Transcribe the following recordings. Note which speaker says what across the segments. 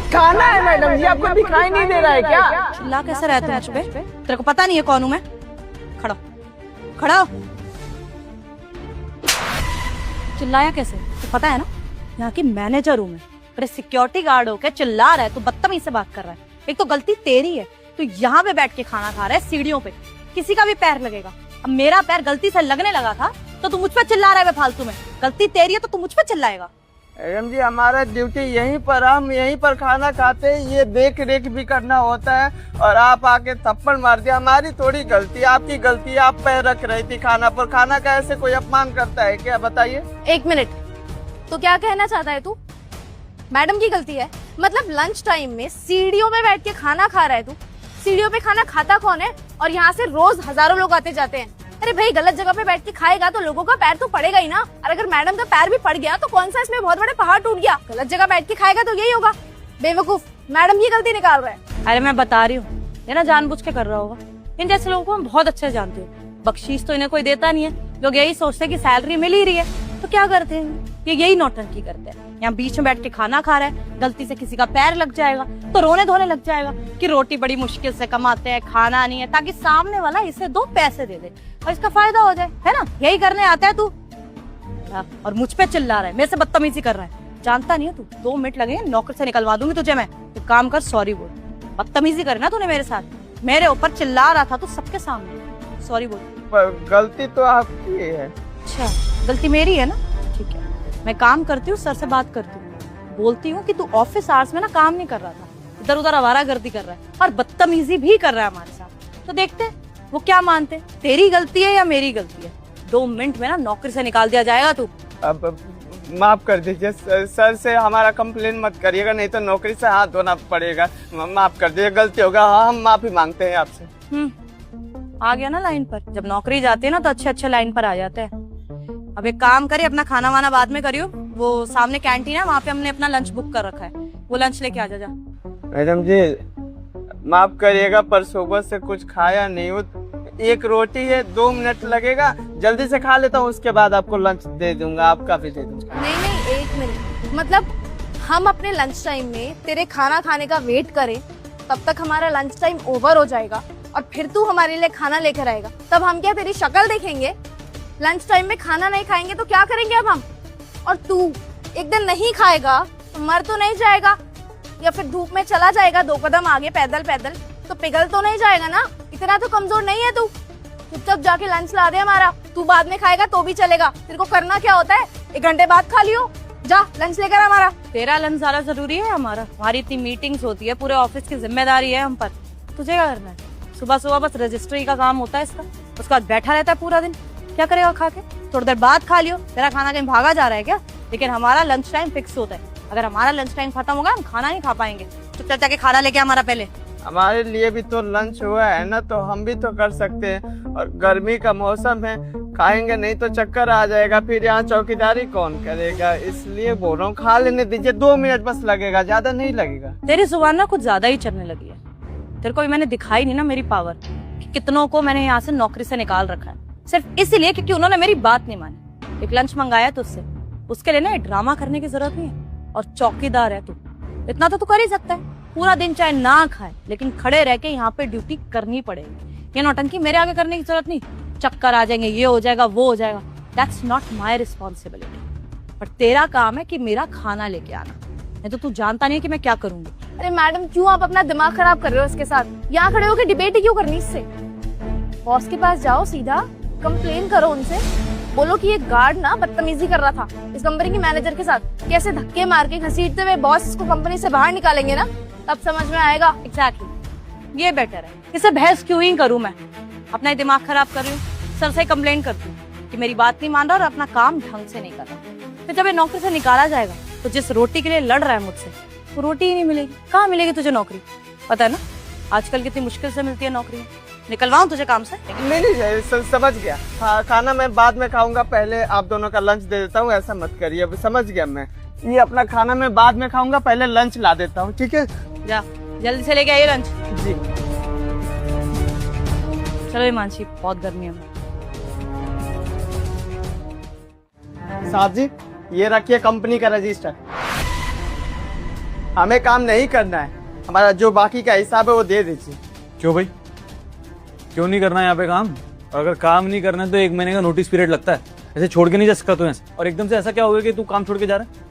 Speaker 1: खाना है मैडम जी, आपको दिखाई नहीं दे रहा है क्या?
Speaker 2: चिल्ला कैसे रहते हो मुझ पे? तेरे को पता नहीं है कौन हूँ मैं? खड़ा खड़ा चिल्लाया कैसे? तो पता है ना यहाँ की मैनेजर हूँ मैं। तेरे सिक्योरिटी गार्ड होके चिल्ला रहा है, तू बदतमीज से बात कर रहा है। एक तो गलती तेरी है, तू यहाँ पे बैठ के खाना खा रहा है सीढ़ियों पे, किसी का भी पैर लगेगा। अब मेरा पैर गलती से लगने लगा था तो तू मुझ पर चिल्ला रहा है फालतू में। गलती तेरी है तो तू मुझ पर चिल्लाएगा?
Speaker 1: मैडम जी हमारा ड्यूटी यहीं पर, हम यहीं पर खाना खाते हैं, ये देख रेख भी करना होता है और आप आके थप्पड़ मार दिया। हमारी थोड़ी गलती, आपकी गलती। आप पैर रख रही थी खाना पर, खाना का ऐसे कोई अपमान करता है क्या? बताइए।
Speaker 2: एक मिनट, तो क्या कहना चाहता है तू? मैडम की गलती है? मतलब लंच टाइम में सीढ़ियों पे बैठ के खाना खा रहा है तू? सीढ़ियों पे खाना खाता कौन है? और यहाँ से रोज हजारों लोग आते जाते हैं। अरे भाई, गलत जगह पे बैठ के खाएगा तो लोगों का पैर तो पड़ेगा ही ना। और अगर मैडम का पैर भी पड़ गया तो कौन सा इसमें बहुत बड़े पहाड़ टूट गया? गलत जगह बैठ के खाएगा तो यही होगा। बेवकूफ, मैडम की गलती निकाल रहा है। अरे मैं बता रही हूँ, ये ना जानबूझ के कर रहा होगा। इन जैसे लोगों को मैं बहुत अच्छे से जानती हूँ। बख्शीश तो इन्हें कोई देता नहीं है। लोग यही सोचते हैं कि सैलरी मिल ही रही है तो क्या करते हैं, ये यही नौटंकी करते हैं। यहाँ बीच में बैठ के खाना खा रहा है, गलती से किसी का पैर लग जाएगा तो रोने धोने लग जाएगा कि रोटी बड़ी मुश्किल से कमाते हैं, खाना नहीं है, ताकि सामने वाला इसे 2 पैसे दे दे और इसका फायदा हो जाए, है ना? यही करने आता है तू। और मुझ पे चिल्ला रहा है, मेरे से बदतमीजी कर रहा है। जानता नहीं है तू? 2 मिनट लगेंगे, नौकर से निकलवा दूंगी तुझे मैं। तो काम कर, सॉरी बोल। बदतमीजी करे ना तूने मेरे साथ, मेरे ऊपर चिल्ला रहा था तो सबके सामने। सॉरी बोल।
Speaker 1: गलती तो आपकी है।
Speaker 2: अच्छा, गलती मेरी है ना? ठीक है, मैं काम करती हूँ, सर से बात करती हूँ, बोलती हूँ कि तू ऑफिस आवर्स में ना काम नहीं कर रहा था, इधर उधर आवारागर्दी कर रहा है और बदतमीजी भी कर रहा है हमारे साथ। तो देखते हैं वो क्या मानते, तेरी गलती है या मेरी गलती है। 2 मिनट में ना नौकरी से निकाल दिया जाएगा तू।
Speaker 1: अब माफ कर दीजिए सर से हमारा कंप्लेन मत करिएगा, नहीं तो नौकरी से हाथ धोना पड़ेगा। माफ कर दीजिए, गलती होगा। हाँ, हम माफी मांगते हैं आपसे।
Speaker 2: आ गया ना लाइन पर। जब नौकरी जाते हैं ना तो अच्छे अच्छे लाइन पर आ जाते हैं। अब एक काम करिए, अपना खाना वाना बाद में करियो। वो सामने कैंटीन है, वहाँ पे हमने अपना लंच बुक कर रखा है, वो लंच लेके आ जा।
Speaker 1: मैडम जी माफ करिएगा पर सुबह से कुछ खाया नहीं हूँ। 1 रोटी है, 2 मिनट लगेगा, जल्दी से खा लेता हूँ, उसके बाद आपको लंच दे दूंगा, आपका भी दे दूंगा।
Speaker 2: नहीं, 1 मिनट, मतलब हम अपने लंच टाइम में तेरे खाना खाने का वेट करें, तब तक हमारा लंच टाइम ओवर हो जाएगा और फिर तू हमारे लिए खाना लेकर आएगा। तब हम क्या तेरी शक्ल देखेंगे? लंच टाइम में खाना नहीं खाएंगे तो क्या करेंगे अब हम? और तू एक दिन नहीं खाएगा तो मर तो नहीं जाएगा, या फिर धूप में चला जाएगा 2 कदम आगे पैदल पैदल, तो पिघल तो नहीं जाएगा ना? इतना तो कमजोर नहीं है तू। चुपचाप जाके लंच ला दे हमारा। तू बाद में खाएगा तो भी चलेगा, तेरे को करना क्या होता है? 1 घंटे बाद खा लियो, जा लंच लेकर हमारा। तेरा लंच ज्यादा जरूरी है हमारी इतनी मीटिंग्स होती है, पूरे ऑफिस की जिम्मेदारी है हम पर। तुझे क्या करना है? सुबह सुबह बस रजिस्ट्री का काम होता है इसका, उसके बाद बैठा रहता है पूरा दिन। क्या करेगा खा के? थोड़ी देर बाद खा लियो। तेरा खाना कहीं भागा जा रहा है क्या? लेकिन हमारा लंच टाइम फिक्स होता है। अगर हमारा लंच टाइम खत्म होगा हम खाना नहीं खा पाएंगे। चुपचाप जाके खाना लेके हमारा पहले।
Speaker 1: हमारे लिए भी तो लंच हुआ है ना, तो हम भी तो कर सकते हैं। और गर्मी का मौसम है, खाएंगे नहीं तो चक्कर आ जाएगा, फिर यहाँ चौकीदारी कौन करेगा? इसलिए बोल रहा हूँ, खा लेने दीजिए। 2 मिनट बस लगेगा, ज्यादा नहीं लगेगा।
Speaker 2: तेरी जुबान ना कुछ ज्यादा ही चलने लगी है। तेरे को भी मैंने दिखाई नहीं ना मेरी पावर, कि कितनों को मैंने यहाँ से नौकरी से निकाल रखा है, सिर्फ इसीलिए क्योंकि उन्होंने मेरी बात नहीं मानी। एक लंच मंगाया तुझसे, उसके लिए ना ड्रामा करने की जरूरत नहीं है। और चौकीदार है तू, इतना तो तू कर ही सकता है। पूरा दिन चाहे ना खाए लेकिन खड़े रह के यहाँ पे ड्यूटी करनी पड़ेगी। ये नौटंकी मेरे आगे करने की जरूरत नहीं। चक्कर आ जाएंगे, ये हो जाएगा, वो हो जाएगा, दैट्स नॉट माई रिस्पॉन्सिबिलिटी। पर तेरा काम है कि मेरा खाना लेके आना, नहीं तो तू जानता नहीं कि मैं क्या करूंगी। अरे मैडम, क्यों आप अपना दिमाग खराब कर रहे हो इसके साथ? यहाँ खड़े होकर डिबेट ही क्यों करनी इससे? बॉस के पास जाओ, सीधा कंप्लेन करो उनसे, बोलो कि ये गार्ड ना बदतमीजी कर रहा था इस कंपनी की मैनेजर के साथ। कैसे धक्के मार के घसीटते हुए बॉस इसको कंपनी से बाहर निकालेंगे ना, तब समझ में आएगा। एग्जैक्टली, ये बेटर है। इसे बहस क्यों ही करूं मैं? अपना ही दिमाग खराब कर रही हूँ। सर से कंप्लेन करती हूँ कि मेरी बात नहीं मान रहा और अपना काम ढंग से नहीं कर रहा। फिर जब ये नौकरी से निकाला जाएगा तो जिस रोटी के लिए लड़ रहा है मुझसे, वो रोटी ही नहीं मिलेगी। कहाँ मिलेगी तुझे नौकरी? पता है ना आजकल कितनी मुश्किल से मिलती है नौकरी। निकलवाऊं तुझे काम से?
Speaker 1: नहीं, समझ गया। हाँ, खाना मैं बाद में खाऊंगा, पहले आप दोनों का लंच दे देता हूँ। ऐसा मत करिए, अब समझ गया मैं। ये अपना खाना मैं बाद में खाऊंगा, पहले लंच ला देता हूँ, ठीक है?
Speaker 2: जा जल्दी से लेके आइए लंच।
Speaker 1: जी
Speaker 2: चलो हिमांशी, बहुत गर्मी है।
Speaker 1: साहब जी, ये रखिए कंपनी का रजिस्टर। हमें काम नहीं करना है, हमारा जो बाकी का हिसाब है वो दे दीजिए।
Speaker 3: क्यों भाई, क्यों नहीं करना है यहाँ पे काम? और अगर काम नहीं करना है तो 1 महीने का नोटिस पीरियड लगता है, ऐसे छोड़ के नहीं जा सकता तू ऐसे। और एकदम से ऐसा क्या हो गया कि तू काम छोड़ के जा रहा है?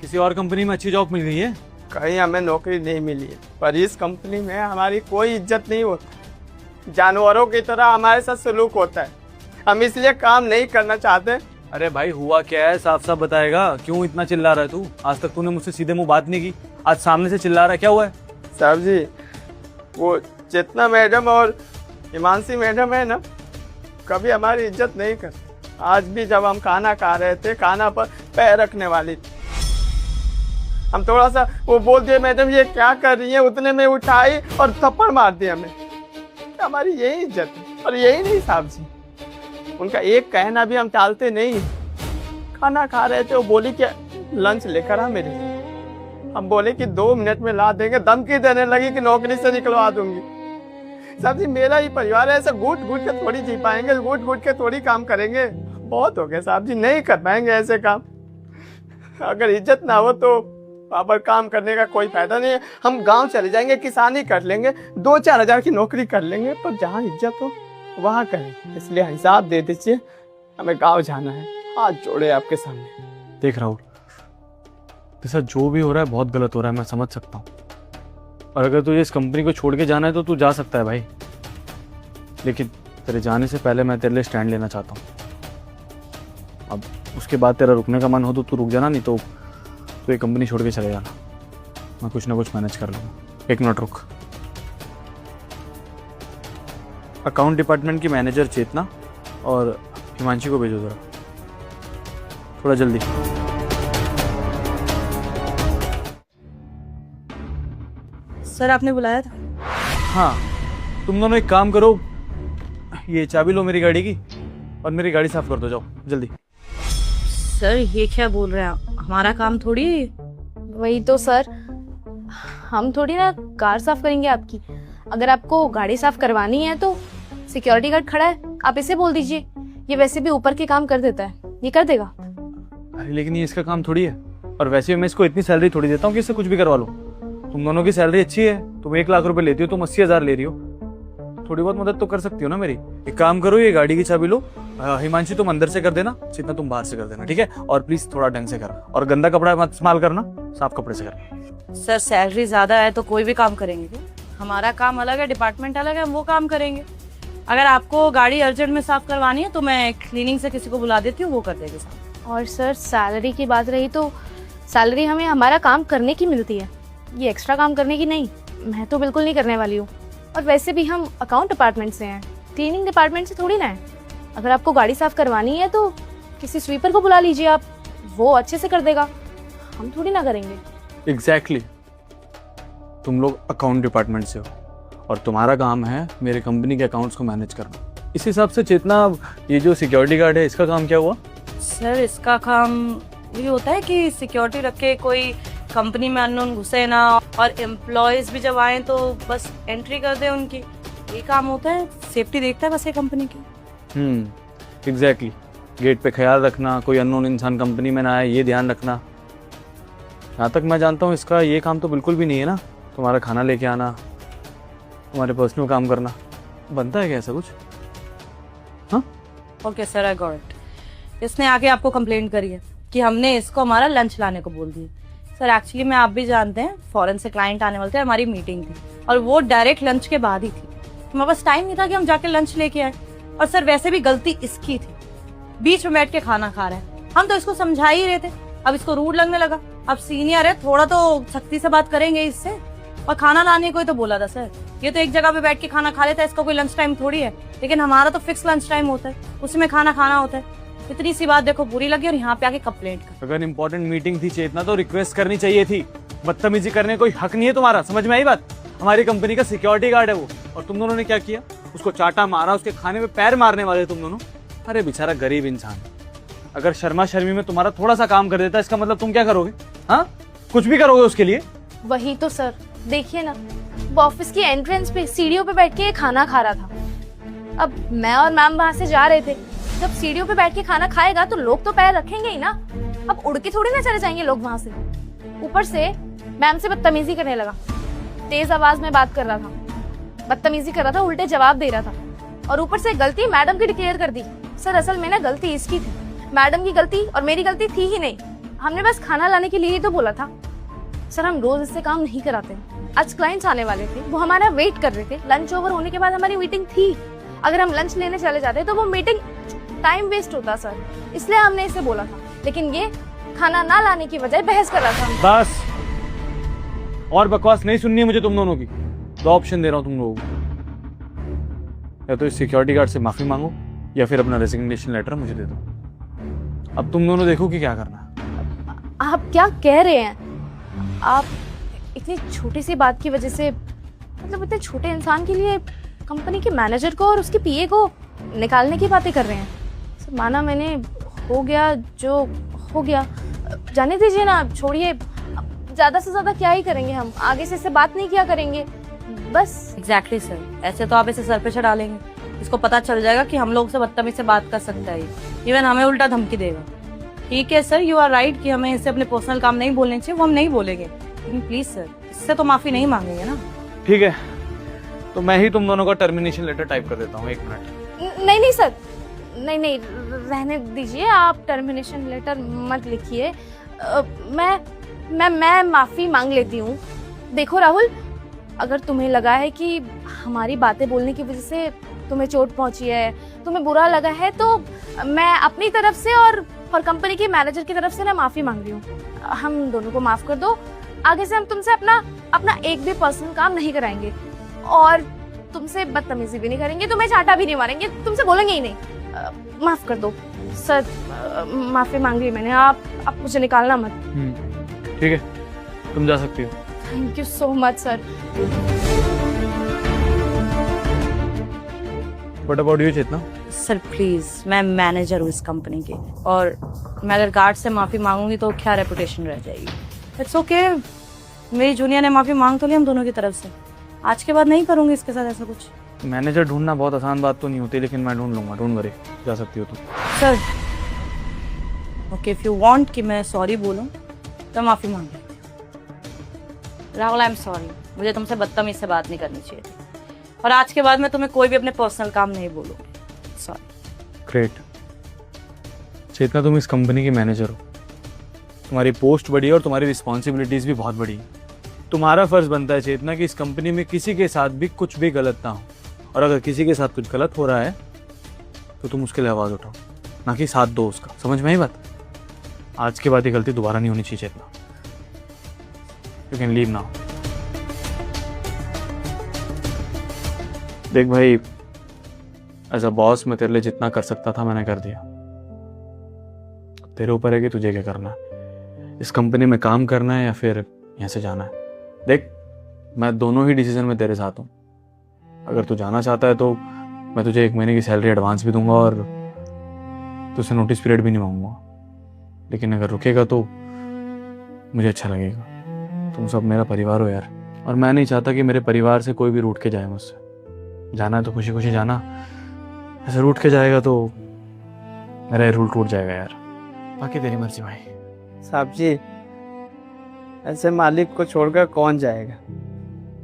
Speaker 3: किसी और कंपनी में अच्छी जॉब मिल गई है?
Speaker 1: कहीं हमें नौकरी नहीं मिली है, पर इस कंपनी में हमारी कोई इज्जत नहीं होती, जानवरों की तरह हमारे साथ सलूक होता है, हम इसलिए काम नहीं करना चाहते।
Speaker 3: अरे भाई हुआ क्या है, साफ साफ बताएगा। क्यों इतना चिल्ला रहा है तू? आज तक तूने मुझसे सीधे मुंह बात नहीं की, आज सामने से चिल्ला रहा है, क्या हुआ है?
Speaker 1: साहब जी, वो चेतना मैडम और हिमांशी मैडम है ना, कभी हमारी इज्जत नहीं करते। आज भी जब हम खाना खा रहे थे, खाना पर पैर रखने वाली थी, हम थोड़ा सा वो बोल दिए मैडम ये क्या कर रही है, उतने में उठाई और थप्पड़ मार दिया हमें। हमारी यही इज्जत है और यही नहीं साहब जी, उनका एक कहना भी हम टालते नहीं। खाना खा रहे थे, वो बोली कि लंच लेकर आ मेरे लिए। हम बोले कि 2 मिनट में ला देंगे, धमकी देने लगी कि नौकरी से निकलवा दूंगी। साहब जी मेरा ही परिवार है, ऐसा घूट घूट के थोड़ी जी पाएंगे, घूट घूट के थोड़ी काम करेंगे। बहुत हो गया साहब जी, नहीं कर पाएंगे ऐसे काम। अगर इज्जत ना हो तो वहाँ पर काम करने का कोई फायदा नहीं है। हम गांव चले जाएंगे, किसानी कर लेंगे, 2-4 हज़ार की नौकरी कर लेंगे, पर जहाँ इज्जत हो वहाँ करें। इसलिए हिसाब दे दीजिए, हमें गांव जाना है। हाथ जोड़े आपके सामने।
Speaker 3: देख राहुल, तेरे साथ जो भी हो रहा है बहुत गलत हो रहा है, मैं समझ सकता हूँ। और अगर तुझे इस कंपनी को छोड़ के जाना है तो तू जा सकता है भाई, लेकिन तेरे जाने से पहले मैं तेरे लिए स्टैंड लेना चाहता हूँ। अब उसके बाद तेरा रुकने का मन हो तो तू रुक जाना, नहीं तो ये कंपनी छोड़ के चले जाना। मैं कुछ ना कुछ मैनेज कर लूँगा। 1 मिनट रुक। अकाउंट डिपार्टमेंट की मैनेजर चेतना और हिमांशी को भेजो ज़रा, थोड़ा जल्दी।
Speaker 2: सर आपने बुलाया था?
Speaker 3: हाँ, तुम दोनों एक काम करो, ये चाबी लो मेरी गाड़ी की और मेरी गाड़ी साफ कर दो, जाओ जल्दी।
Speaker 2: सर ये क्या बोल रहे हैं, हमारा काम थोड़ी है।
Speaker 4: वही तो सर, हम थोड़ी ना कार साफ करेंगे आपकी। अगर आपको गाड़ी साफ करवानी है तो सिक्योरिटी गार्ड खड़ा है, आप इसे बोल दीजिए। ये वैसे भी ऊपर के काम कर देता है, ये कर देगा।
Speaker 3: अरे लेकिन ये इसका काम थोड़ी है, और वैसे भी मैं इसको इतनी सैलरी थोड़ी देता हूँ कि इससे कुछ भी करवा लो। तुम दोनों की सैलरी अच्छी है, तुम 1 लाख रुपए लेती हो, तुम 80,000 ले रही हो, थोड़ी बहुत मदद तो कर सकती हो ना मेरी। एक काम करो, ये गाड़ी की चाबी लो। हिमांशी तुम अंदर से कर देना, जितना तुम बाहर से कर देना, ठीक है? और प्लीज थोड़ा ढंग से कर, और गंदा कपड़ा मत इस्तेमाल करना, साफ कपड़े से कर।
Speaker 2: सर सैलरी ज्यादा है तो कोई भी काम करेंगे क्या? हमारा काम अलग है, डिपार्टमेंट अलग है, हम वो काम करेंगे। अगर आपको गाड़ी अर्जेंट में साफ करवानी है तो मैं क्लीनिंग से किसी को बुला देती हूँ, वो कर देगी साफ।
Speaker 4: और सर सैलरी की बात रही तो सैलरी हमें हमारा काम करने की मिलती है, ये एक्स्ट्रा काम करने की नहीं। मैं तो बिल्कुल नहीं करने वाली हूँ। और वैसे भी हम अकाउंट डिपार्टमेंट से हैं, क्लीनिंग डिपार्टमेंट से थोड़ी ना है। अगर आपको गाड़ी साफ करवानी है तो किसी स्वीपर को बुला लीजिए आप, वो अच्छे से कर देगा, हम थोड़ी ना करेंगे।
Speaker 3: एग्जैक्टली, तुम लोग अकाउंट डिपार्टमेंट से हो और तुम्हारा काम है मेरे कंपनी के अकाउंट्स को मैनेज करना। इस हिसाब से चेतना, ये जो सिक्योरिटी गार्ड है, इसका काम क्या हुआ?
Speaker 2: सर इसका काम ये होता है कि सिक्योरिटी रख के कोई कंपनी में अननोन घुसे ना, और एम्प्लॉयज भी जब आए तो बस एंट्री कर दे उनकी, ये काम होता है। सेफ्टी देखता है बस ये कंपनी की।
Speaker 3: एग्जैक्टली, गेट पे ख्याल रखना, कोई अननोन इंसान कंपनी में ना आए, ये ध्यान रखना। जहाँ तक मैं जानता हूँ इसका ये काम तो बिल्कुल भी नहीं है ना, तुम्हारा खाना लेके आना, तुम्हारे पर्सनल काम करना। बनता है क्या ऐसा कुछ? हाँ
Speaker 2: okay sir, I got it. इसने आके आपको कंप्लेंट करी है कि हमने इसको हमारा लंच लाने को बोल दिया। सर एक्चुअली में आप भी जानते हैं, फॉरेन से क्लाइंट आने वाले थे, हमारी मीटिंग थी और वो डायरेक्ट लंच के बाद ही थी। हमारे पास टाइम नहीं था कि हम जाके लंच लेके आए। और सर वैसे भी गलती इसकी थी, बीच में बैठ के खाना खा रहे हैं। हम तो इसको समझा ही रहे थे, अब इसको रूड लगने लगा। अब सीनियर है, थोड़ा तो सख्ती से बात करेंगे इससे। और खाना लाने को ही तो बोला था सर, ये तो एक जगह पे बैठ के खाना खा लेता है, इसका कोई लंच टाइम थोड़ी है। लेकिन हमारा तो फिक्स लंच टाइम होता है, उसमें खाना खाना होता है। इतनी सी बात देखो बुरी लगी और यहाँ पे आके कंप्लेंट कर।
Speaker 3: अगर इंपॉर्टेंट मीटिंग थी चेतना तो रिक्वेस्ट करनी चाहिए थी, बदतमीजी करने कोई हक नहीं है तुम्हारा। समझ में आई बात? हमारी कंपनी का सिक्योरिटी गार्ड है वो, और तुम दोनों ने क्या किया? उसको चाटा मारा, उसके खाने में पैर मारने वाले तुम दोनों। अरे बेचारा गरीब इंसान, अगर शर्मा शर्मी में तुम्हारा थोड़ा सा काम कर देता, इसका मतलब तुम क्या करोगे? हाँ, कुछ भी करोगे उसके लिए?
Speaker 4: वही तो सर, देखिए ना, वो ऑफिस की एंट्रेंस पे सीढ़ियों पे बैठ के खाना खा रहा था। अब मैं और मैम वहां से जा रहे थे, जब सीढ़ियों पे बैठ के खाना खाएगा तो लोग तो पैर रखेंगे ही ना। अब उड़ के थोड़ी ना चले जाएंगे लोग वहां से। ऊपर से मैम से बदतमीजी करने लगा। तेज आवाज में बात कर रहा था, बदतमीजी कर रहा था, उल्टे जवाब दे रहा था और ऊपर से गलती मैडम की डिक्लेयर कर दी। सर असल में ना गलती इसकी थी, मैडम की गलती और मेरी गलती थी ही नहीं। हमने बस खाना लाने के लिए ही तो बोला था। सर हम रोज इससे काम नहीं कराते। आज क्लाइंट्स आने वाले थे, वो हमारा वेट कर रहे थे। लंच ओवर होने के बाद हमारी मीटिंग थी। अगर हम लंच लेने चले जाते तो वो मीटिंग टाइम वेस्ट होता सर, इसलिए हमने इसे बोला था। लेकिन ये खाना ना लाने की बजाय बहस कर रहा था।
Speaker 3: बस, और बकवास नहीं सुननी है मुझे तुम दोनों की। दो ऑप्शन दे रहा हूँ तुम लोगों को, या तो इस सिक्योरिटी गार्ड से माफी मांगो या फिर अपना रेजिग्नेशन लेटर मुझे दे दो। अब तुम दोनों देखो कि क्या करना है।
Speaker 4: आप क्या कह रहे हैं? आप इतनी छोटी सी बात की वजह से, मतलब इतने छोटे इंसान के लिए कंपनी के मैनेजर को और उसके पीए को निकालने की बातें कर रहे हैं। सर माना मैंने, हो गया जो हो गया, जाने दीजिए ना, छोड़िए। ज्यादा से ज्यादा क्या ही करेंगे हम, आगे से इससे बात नहीं किया करेंगे बस।
Speaker 2: एग्जैक्टली सर, ऐसे तो आप इसे सर पे चढ़ा लेंगे। इसको पता चल जाएगा कि हम लोग से बदतमीज से बात कर सकता है, इवन हमें उल्टा धमकी देगा। ठीक है सर, यू आर राइट कि हमें इससे अपने पर्सनल काम नहीं बोलने चाहिए, वो हम नहीं बोलेंगे। लेकिन प्लीज सर, इससे तो माफी नहीं मांगेंगे ना।
Speaker 3: ठीक है, तो मैं ही तुम दोनों का टर्मिनेशन लेटर टाइप कर देता हूँ। 1 मिनट।
Speaker 4: नहीं नहीं सर, नहीं रहने दीजिए, आप टर्मिनेशन लेटर मत लिखिए। मैं माफी मांग लेती हूँ। देखो राहुल, अगर तुम्हें लगा है कि हमारी बातें बोलने की वजह से तुम्हें चोट पहुंची है, तुम्हें बुरा लगा है, तो मैं अपनी तरफ से और कंपनी के मैनेजर की तरफ से ना माफी मांग रही हूँ। हम दोनों को माफ कर दो। आगे से हम तुमसे अपना एक भी पर्सनल काम नहीं कराएंगे और तुमसे बदतमीजी भी नहीं करेंगे, तुम्हें चाटा भी नहीं मारेंगे, तुमसे बोलेंगे ही नहीं। माफ कर दो सर, माफी मांग ली मैंने। आप मुझे निकालना मत।
Speaker 3: ठीक है, तुम जा सकती हो।
Speaker 4: Thank you so much sir.
Speaker 3: What about you Chetna?
Speaker 2: Sir please, मैं मैनेजर हूँ इस कंपनी के, और मैं अगर गार्ड से माफी मांगूंगी तो क्या रेपुटेशन रह जाएगी। इट्स ओके, मेरी जूनियर ने माफी मांग तो ली हम दोनों की तरफ से। आज के बाद नहीं करूंगी इसके साथ ऐसा कुछ।
Speaker 3: मैनेजर ढूंढना बहुत आसान बात तो नहीं होती, लेकिन मैं ढूंढ लूंगा। डोंट वरी, जा सकती हो तुम।
Speaker 2: Sir okay, if you want कि मैं सॉरी बोलूं तो माफी मांग लेती हूँ। राहुल, आई एम सॉरी, मुझे तुमसे बदतमीज से बात नहीं करनी चाहिए थी, और आज के बाद मैं तुम्हें कोई भी अपने पर्सनल काम नहीं बोलूंगी। सॉरी।
Speaker 3: ग्रेट। चेतना, तुम इस कंपनी की मैनेजर हो, तुम्हारी पोस्ट बड़ी है और तुम्हारी रिस्पॉन्सिबिलिटीज भी बहुत बड़ी है। तुम्हारा फर्ज बनता है चेतना कि इस कंपनी में किसी के साथ भी कुछ भी गलत ना हो, और अगर किसी के साथ कुछ गलत हो रहा है तो तुम उसके लिए आवाज उठाओ, ना कि साथ दो उसका। समझ में आई बात? आज के बाद ये गलती दोबारा नहीं होनी चाहिए Chetna. You can leave now. देख भाई, एज अ बॉस मैं तेरे लिए जितना कर सकता था मैंने कर दिया। तेरे ऊपर है कि तुझे क्या करना है, इस कंपनी में काम करना है या फिर यहाँ से जाना है। देख, मैं दोनों ही डिसीजन में तेरे साथ हूँ। अगर तू जाना चाहता है तो मैं तुझे 1 महीने की सैलरी एडवांस भी दूंगा और तुझसे नोटिस पीरियड भी नहीं मांगूंगा। लेकिन अगर रुकेगा तो मुझे अच्छा लगेगा। तुम सब मेरा परिवार हो यार, और मैं नहीं चाहता कि मेरे परिवार से कोई भी रूठ के जाए मुझसे। जाना है तो खुशी खुशी जाना, ऐसे रूठ के जाएगा तो मेरा रूल टूट जाएगा यार। बाकी तेरी मर्जी भाई।
Speaker 1: साहब जी, ऐसे मालिक को छोड़कर कौन जाएगा।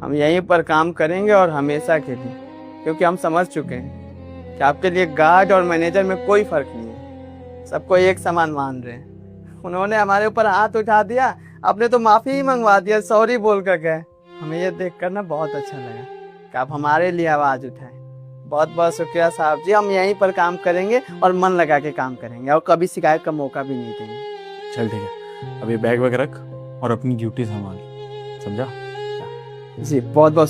Speaker 1: हम यहीं पर काम करेंगे और हमेशा के लिए, क्योंकि हम समझ चुके हैं कि आपके लिए गार्ड और मैनेजर में कोई फर्क नहीं है, सबको एक समान मान रहे हैं। उन्होंने हमारे ऊपर हाथ उठा दिया, आपने तो माफ़ी ही मंगवा दिया, सॉरी बोल कर गए। हमें ये देख कर ना बहुत अच्छा लगा कि आप हमारे लिए आवाज़ उठाए। बहुत बहुत शुक्रिया साहब जी, हम यहीं पर काम करेंगे और मन लगा के काम करेंगे और कभी शिकायत का मौका भी नहीं देंगे।
Speaker 3: चल ठीक है, अभी बैग वैग रख और अपनी ड्यूटी संभाल, समझा?
Speaker 1: जी बहुत बहुत